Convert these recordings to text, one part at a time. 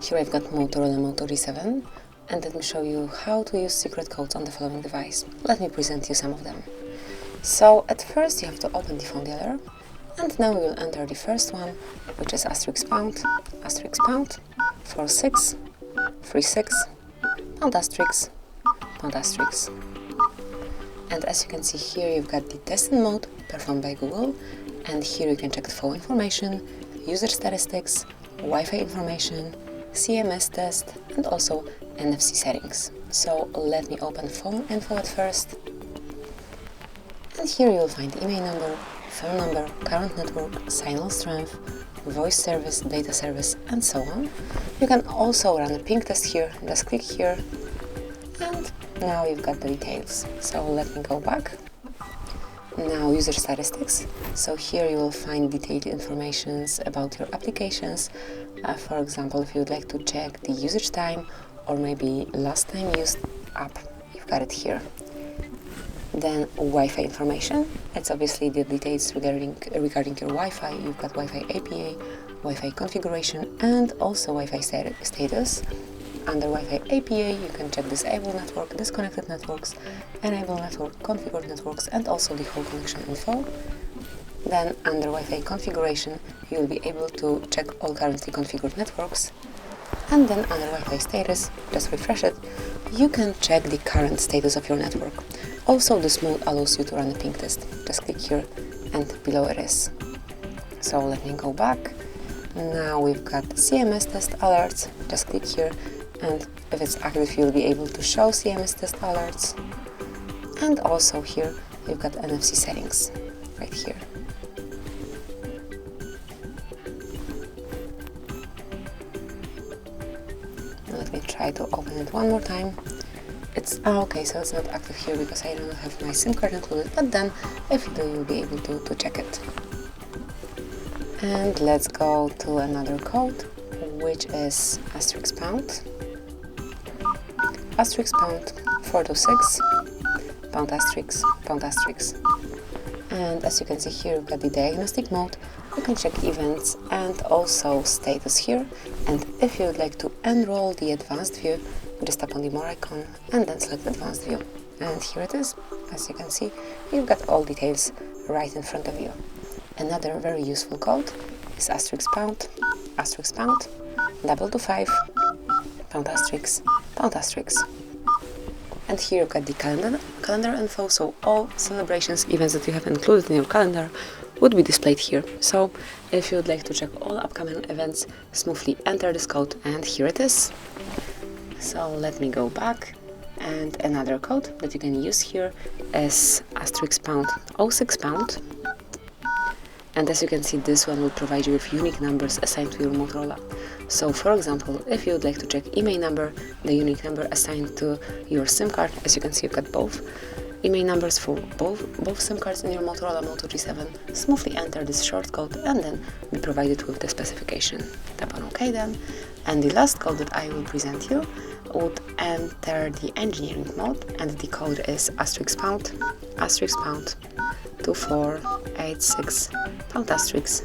Here I've got MOTOROLA Moto G7, and let me show you how to use secret codes on the following device. Let me present you some of them. So at first you have to open the phone dealer, and now we will enter the first one, which is Astrix pound 4636 pound Astrix. And as you can see here, you've got the testing mode performed by Google, and here you can check the phone information, user statistics, Wi-Fi information, CMS test, and also NFC settings. So let me open phone info at first. And here you will find email number, phone number, current network, signal strength, voice service, data service, and so on. You can also run a ping test here. Just click here, and now you've got the details. So let me go back. Now user statistics. So here you will find detailed information about your applications. For example, if you would like to check the usage time or maybe last time used app, you've got it here. Then Wi-Fi information. It's obviously the details regarding your Wi-Fi. You've got Wi-Fi APA, Wi-Fi configuration, and also Wi-Fi status. Under Wi-Fi APA, you can check disable network, disconnected networks, enable network, configured networks, and also the whole connection info. Then under Wi-Fi configuration, you will be able to check all currently configured networks. And then under Wi-Fi status, just refresh it, you can check the current status of your network. Also, this mode allows you to run a ping test. Just click here, and below it is. So let me go back. Now we've got CMS test alerts. Just click here, and if it's active, you'll be able to show CMS test alerts. And also here, you've got NFC settings, right here. Let me try to open it one more time. It's okay, so it's not active here because I don't have my SIM card included, but then if you do, you'll be able to check it. And let's go to another code, which is Astrix pound 426 pound Astrix. And as you can see here, we've got the diagnostic mode. You can check events and also status here. And if you would like to enroll the advanced view, just tap on the more icon and then select advanced view. And here it is. As you can see, you've got all details right in front of you. Another very useful code is Astrix pound 225 pound Astrix. And here you've got the calendar info, so all celebrations, events that you have included in your calendar would be displayed here. So if you would like to check all upcoming events, smoothly enter this code, and here it is. So let me go back, and another code that you can use here is Astrix pound 06 pound. And as you can see, this one will provide you with unique numbers assigned to your Motorola. So for example, if you would like to check IMEI number, the unique number assigned to your SIM card, as you can see, you've got both IMEI numbers for both SIM cards in your Motorola Moto G7, smoothly enter this short code and then be provided with the specification. Tap on OK then. And the last code that I will present you would enter the engineering mode, and the code is Astrix pound 2486 pound Astrix.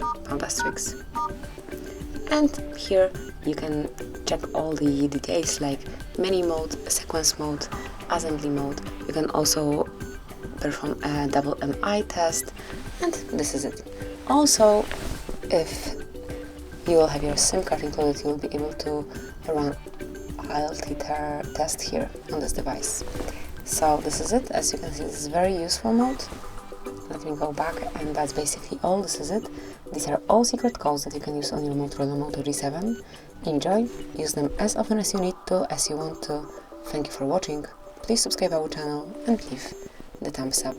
And here you can check all the details like menu mode, sequence mode, assembly mode. You can also perform a double MI test, and this is it. Also, if you will have your SIM card included, you will be able to run ILT test here on this device. So this is it. As you can see, this is a very useful mode. Let me go back, and that's basically all. This is it. These are all secret codes that you can use on your Motorola Moto G7. Enjoy, use them as often as you need to, as you want to. Thank you for watching. Please subscribe our channel and leave the thumbs up.